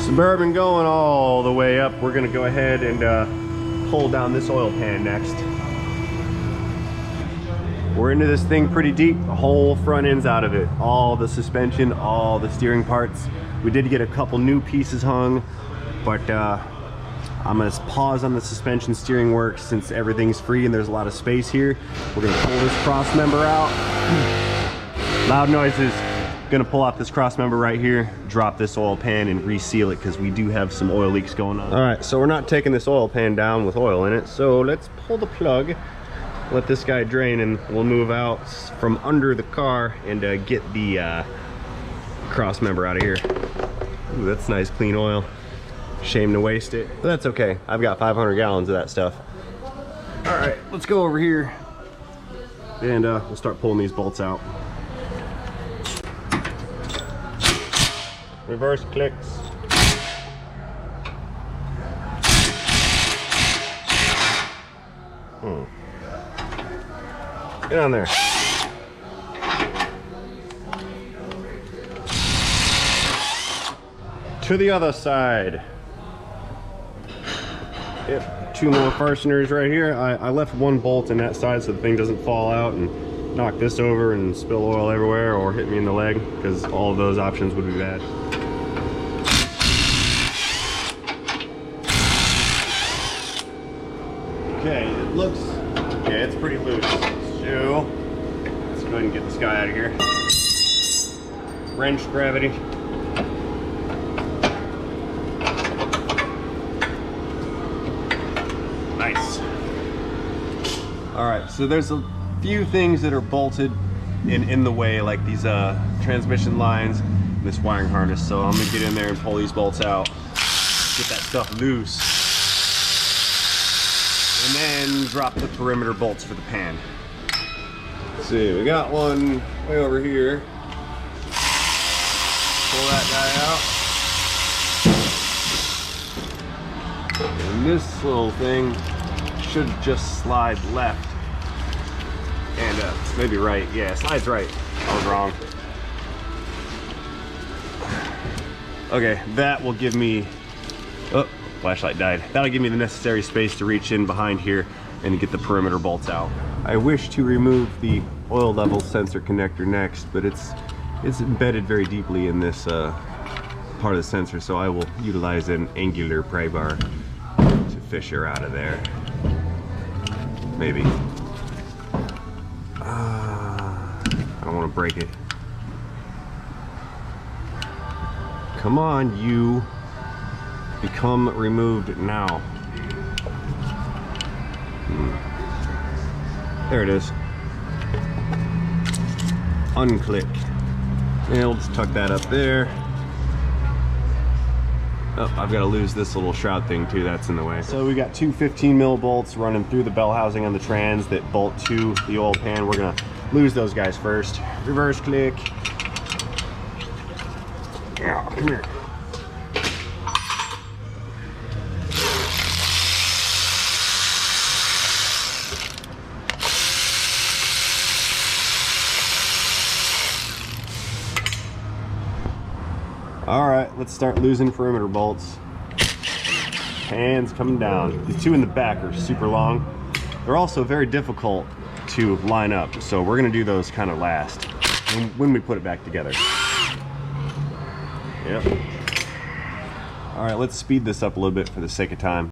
Suburban going all the way up. We're gonna go ahead and pull down this oil pan next. We're into this thing pretty deep. The whole front end's out of it. All the suspension, all the steering parts. We did get a couple new pieces hung, but I'm gonna pause on the suspension steering work since everything's free and there's a lot of space here. We're gonna pull this cross member out. Loud noises. Gonna pull out this cross member right here, drop this oil pan and reseal it because we do have some oil leaks going on. All right, so we're not taking this oil pan down with oil in it, so let's pull the plug, let this guy drain, and we'll move out from under the car and get the cross member out of here. Ooh, that's nice clean oil. Shame to waste it, but that's okay. I've got 500 gallons of that stuff. All right, let's go over here and we'll start pulling these bolts out. Reverse clicks. Get on there. To the other side. Yep, 2 more fasteners right here. I left 1 bolt in that side so the thing doesn't fall out and knock this over and spill oil everywhere or hit me in the leg, because all of those options would be bad. Okay, it looks, yeah, it's pretty loose. So, let's go ahead and get this guy out of here. Wrench gravity. Nice. All right, so there's a few things that are bolted in the way, like these transmission lines, and this wiring harness. So I'm gonna get in there and pull these bolts out, get that stuff loose, and then drop the perimeter bolts for the pan. Let's see, we got one way over here. Pull that guy out. And this little thing should just slide left. And maybe right. Yeah, slide's right. I was wrong. Okay, that will give me, oh, flashlight died. That'll give me the necessary space to reach in behind here and get the perimeter bolts out. I wish to remove the oil level sensor connector next, but it's embedded very deeply in this part of the sensor, so I will utilize an angular pry bar to fish her out of there. Maybe. I don't want to break it. Come on, you. Become removed now. There it is. Unclick. And we'll just tuck that up there. Oh, I've got to lose this little shroud thing too, that's in the way. So we got 2 15mm bolts running through the bell housing on the trans that bolt to the oil pan. We're gonna lose those guys first. Reverse click. Oh, come here. All right, let's start losing perimeter bolts. Hands coming down. The 2 in the back are super long. They're also very difficult to line up, so we're gonna do those kind of last when we put it back together. Yep. All right, let's speed this up a little bit for the sake of time.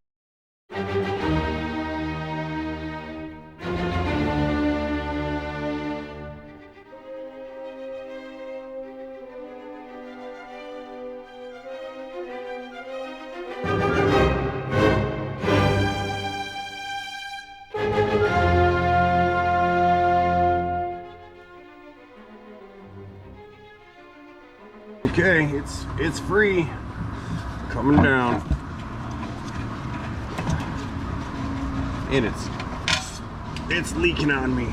Okay, it's free, coming down, and it's leaking on me.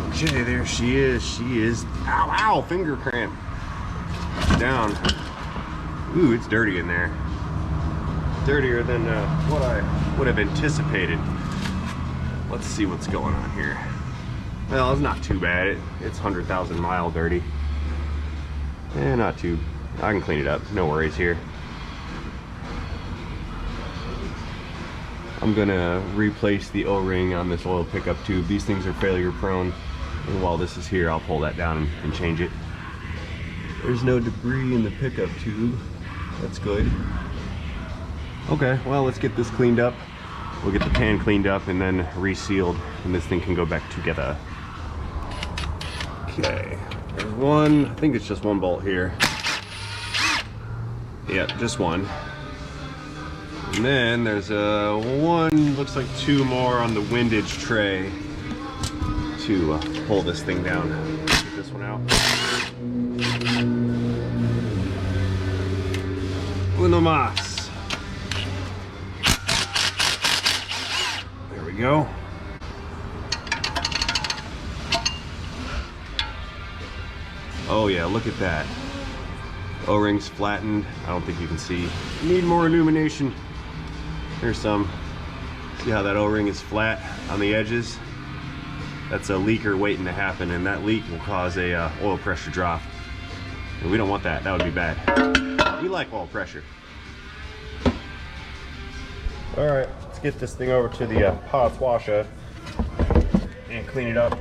Okay, there she is. She is. Ow, ow, finger cramp. Down. Ooh, it's dirty in there. Dirtier than what I would have anticipated. Let's see what's going on here. Well, it's not too bad. It's 100,000 mile dirty. Yeah, not too. I can clean it up. No worries here. I'm gonna replace the O-ring on this oil pickup tube. These things are failure prone. And while this is here, I'll pull that down and change it. There's no debris in the pickup tube. That's good. Okay, well, let's get this cleaned up. We'll get the pan cleaned up and then resealed, and this thing can go back together. Okay, there's one. I think it's just one bolt here. Yeah, just one. And then there's one, looks like two more on the windage tray to pull this thing down. Get this one out. Uno más. There we go. Oh yeah, look at that. O-ring's flattened. I don't think you can see. Need more illumination. Here's some. See how that O-ring is flat on the edges? That's a leaker waiting to happen, and that leak will cause a oil pressure drop. And we don't want that. That would be bad. We like oil pressure. All right, let's get this thing over to the pots washer and clean it up.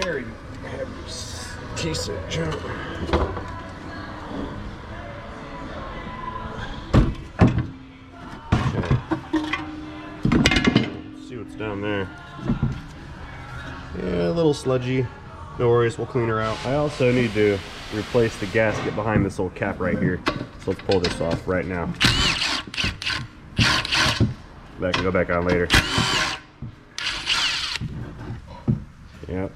There you have your piece of junk. Down there. Yeah, a little sludgy. No worries, we'll clean her out. I also need to replace the gasket behind this little cap right here. So let's pull this off right now. That can go back on later. Yep.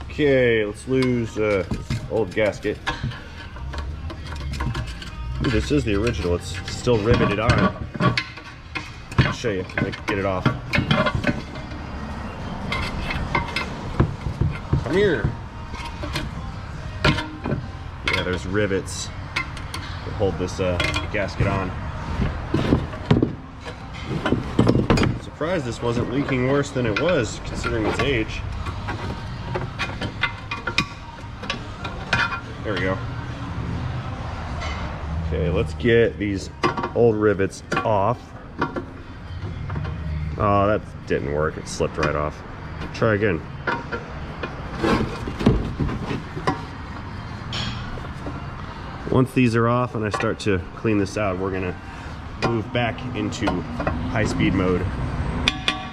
Okay, let's lose this old gasket. Ooh, this is the original. It's still riveted on. I'll show you. Get it off. Come here. Yeah, there's rivets that hold this gasket on. Surprised this wasn't leaking worse than it was, considering its age. There we go. Okay, let's get these old rivets off. Oh, that didn't work. It slipped right off. Try again. Once these are off and I start to clean this out, we're gonna move back into high-speed mode.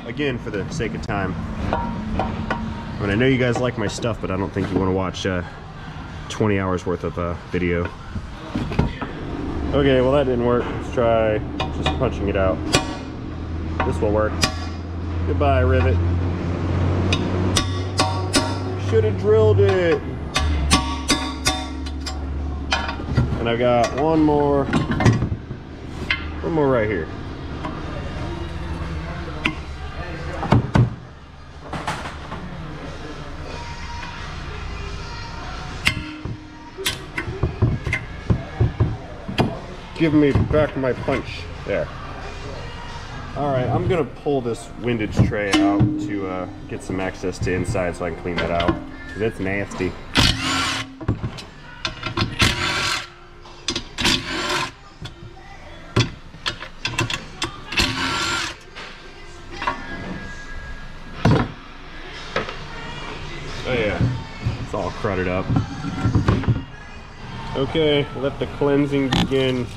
Again, for the sake of time. And I know you guys like my stuff, but I don't think you want to watch 20 hours worth of video. Okay, well that didn't work. Let's try just punching it out. This will work. Goodbye, rivet. Should have drilled it. And I've got one more right here. Give me back my punch. There. All right, I'm gonna pull this windage tray out to get some access to inside so I can clean that out, because it's nasty. Oh yeah, it's all crudded up. Okay, let the cleansing begin.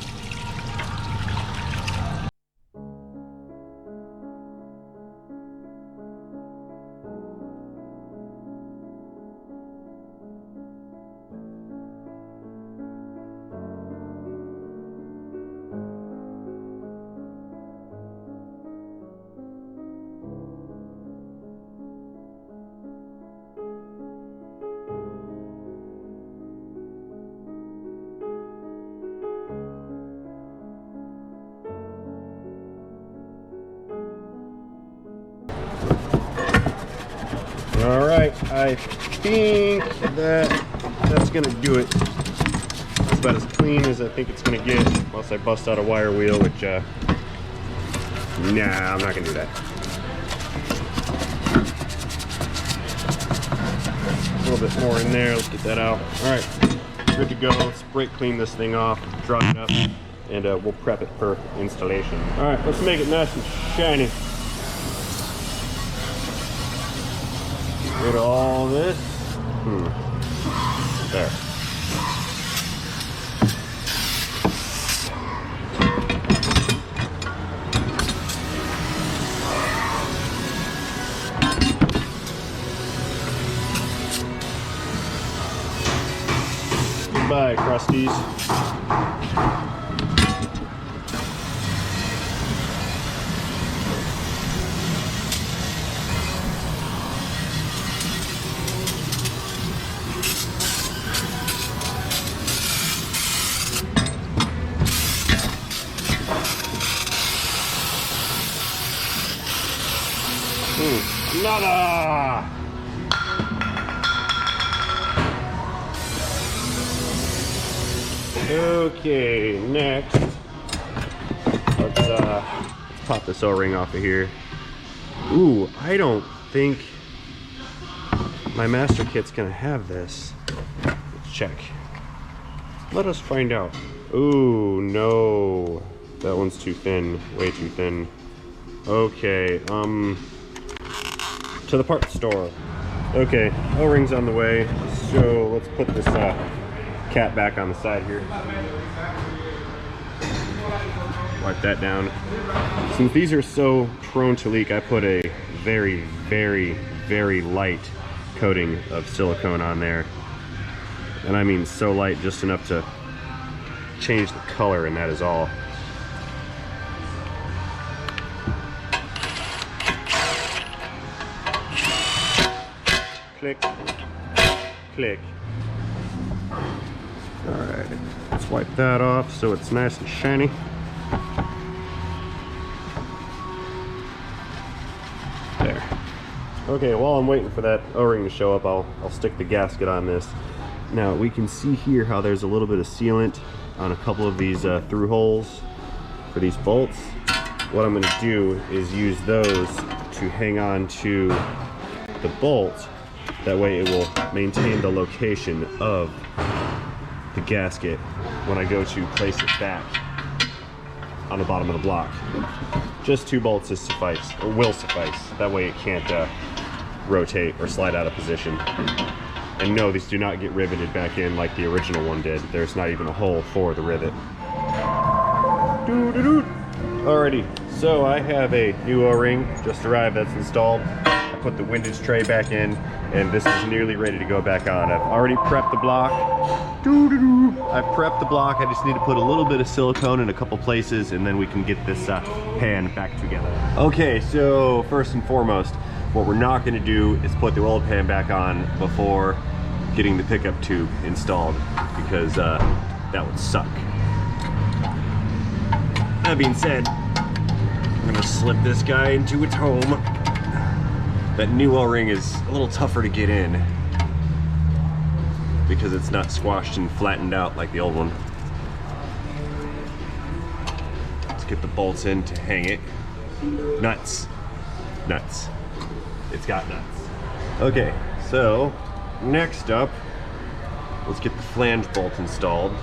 All right, I think that's gonna do it. That's about as clean as I think it's gonna get, unless I bust out a wire wheel, which, nah, I'm not gonna do that. little bit more in there. Let's get that out. All right, good to go. Let's brake clean this thing off, dry it up, and we'll prep it for installation. All right, let's make it nice and shiny. Get rid of all this. There. Goodbye, crusties. Nada! Okay, next, let's pop this O-ring off of here. Ooh, I don't think my master kit's gonna have this. Let's check. Let us find out. Ooh, no. That one's too thin, way too thin. Okay, to the parts store. Okay, O-ring's on the way, so let's put this cap back on the side here. Wipe that down. Since these are so prone to leak, I put a very, very, very light coating of silicone on there. And I mean so light, just enough to change the color, and that is all. Click, click. All right, let's wipe that off so it's nice and shiny. There. Okay, while I'm waiting for that O-ring to show up, I'll stick the gasket on this. Now we can see here how there's a little bit of sealant on a couple of these through holes for these bolts. What I'm going to do is use those to hang on to the bolt. That way it will maintain the location of the gasket when I go to place it back on the bottom of the block. Just 2 bolts is suffice, or will suffice. That way it can't rotate or slide out of position. And no, these do not get riveted back in like the original one did. There's not even a hole for the rivet. Alrighty, so I have a new O-ring just arrived that's installed. I put the windage tray back in, and this is nearly ready to go back on. I've already prepped the block. I prepped the block. I just need to put a little bit of silicone in a couple places, and then we can get this pan back together. Okay, so first and foremost, what we're not going to do is put the oil pan back on before getting the pickup tube installed, because that would suck. That being said, I'm going to slip this guy into its home. That new O-ring is a little tougher to get in because it's not squashed and flattened out like the old one. Let's get the bolts in to hang it. Nuts. Nuts. It's got nuts. Okay, so next up, let's get the flange bolt installed.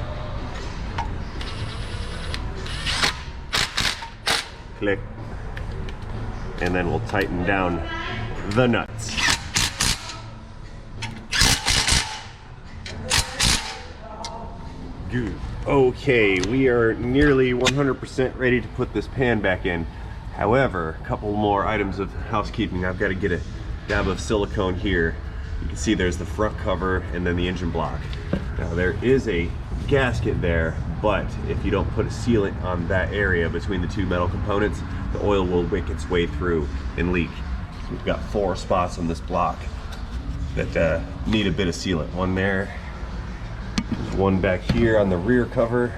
Click. And then we'll tighten down the nuts. Good. Okay, we are nearly 100% ready to put this pan back in. However, a couple more items of housekeeping. I've got to get a dab of silicone here. You can see there's the front cover and then the engine block. Now there is a gasket there, but if you don't put a sealant on that area between the 2 metal components, the oil will wick its way through and leak. So we've got 4 spots on this block that need a bit of sealant. One there, there's one back here on the rear cover,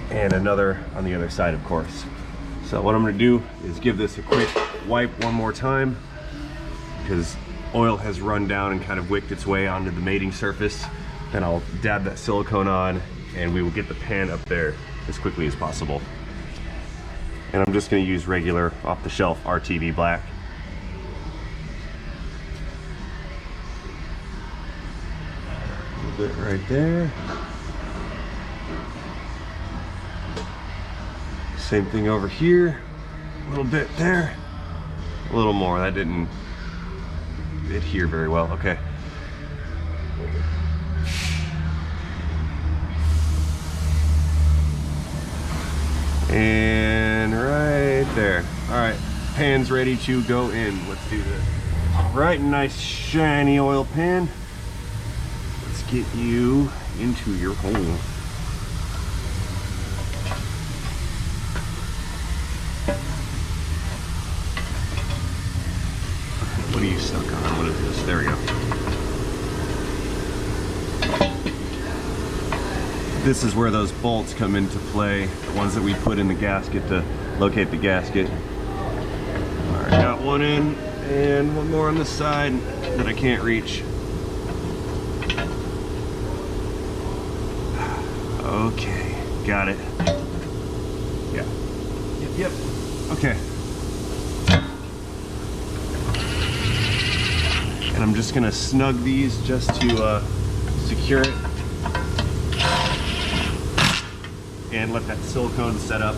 and another on the other side, of course. So what I'm going to do is give this a quick wipe one more time, because oil has run down and kind of wicked its way onto the mating surface. Then I'll dab that silicone on, and we will get the pan up there as quickly as possible. And I'm just going to use regular off-the-shelf RTV black. bit right there. Same thing over here. A little bit there. A little more. That didn't adhere very well. Okay. And right there. All right, pan's ready to go in. Let's do this. Right, nice shiny oil pan. Let's get you into your hole. What are you stuck on? What is this? There we go. This is where those bolts come into play, the ones that we put in the gasket to locate the gasket. All right, got one in and one more on this side that I can't reach. Okay, got it. Yeah. Yep. Okay. And I'm just gonna snug these just to secure it. And let that silicone set up,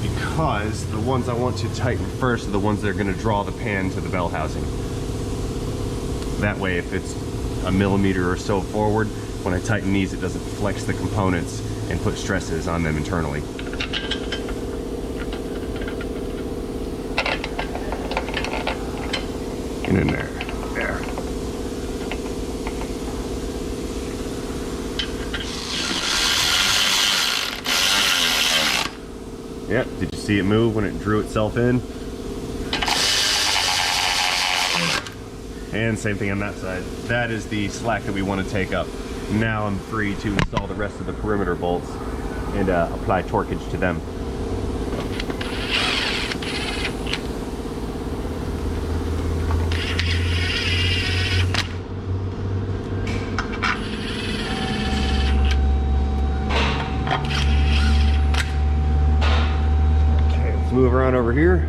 because the ones I want to tighten first are the ones that are going to draw the pan to the bell housing. That way, if it's a millimeter or so forward, when I tighten these, it doesn't flex the components and put stresses on them internally. Get in there. There. Yep, did you see it move when it drew itself in? And same thing on that side. That is the slack that we want to take up. Now I'm free to install the rest of the perimeter bolts and apply torquage to them. Move around over here.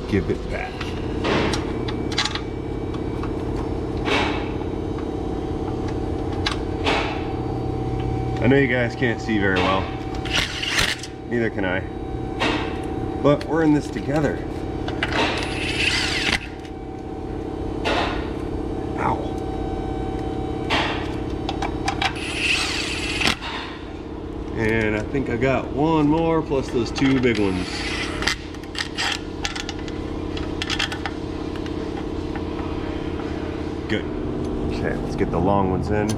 Give it back. I know you guys can't see very well, neither can I, but we're in this together. Ow. And I think I got one more plus those two big ones. Good. Okay, let's get the long ones in.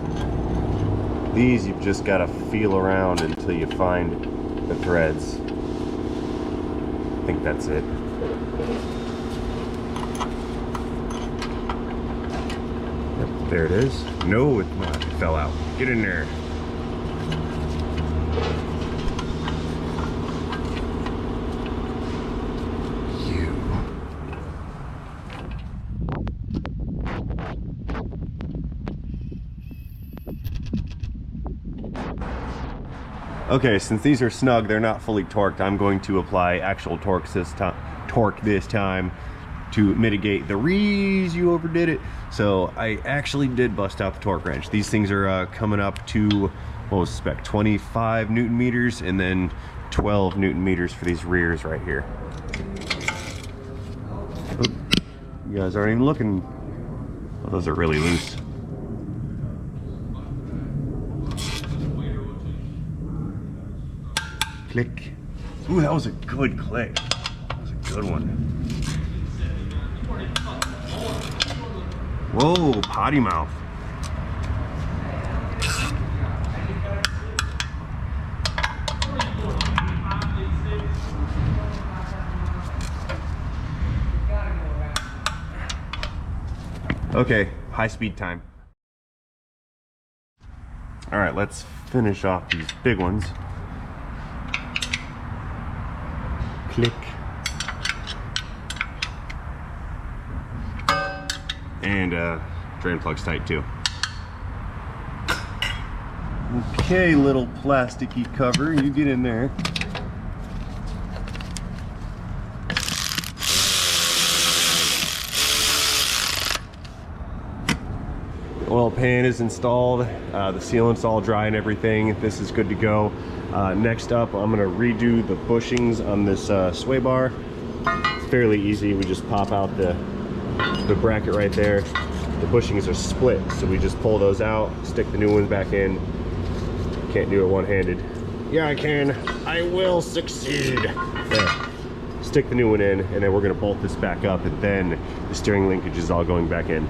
These you've just got to feel around until you find the threads. I think that's it. Yep, there it is. No, it fell out. Get in there. Okay, since these are snug, they're not fully torqued, I'm going to apply actual torque this time to mitigate the rees you overdid it. So I actually did bust out the torque wrench. These things are coming up to, what was the spec, 25 Newton meters and then 12 Newton meters for these rears right here. Oop, you guys aren't even looking. Oh, those are really loose. Click. Ooh, that was a good click. That was a good one. Whoa, potty mouth. Okay, high speed time. All right, let's finish off these big ones. Click. And drain plug's tight too. Okay, little plasticky cover, you get in there. The oil pan is installed, the sealant's all dry and everything. This is good to go. Next up, I'm gonna redo the bushings on this sway bar. It's fairly easy. We just pop out the bracket right there. The bushings are split, so we just pull those out, stick the new ones back in. Can't do it one-handed. Yeah, I can. I will succeed. There. Stick the new one in, and then we're gonna bolt this back up, and then the steering linkage is all going back in.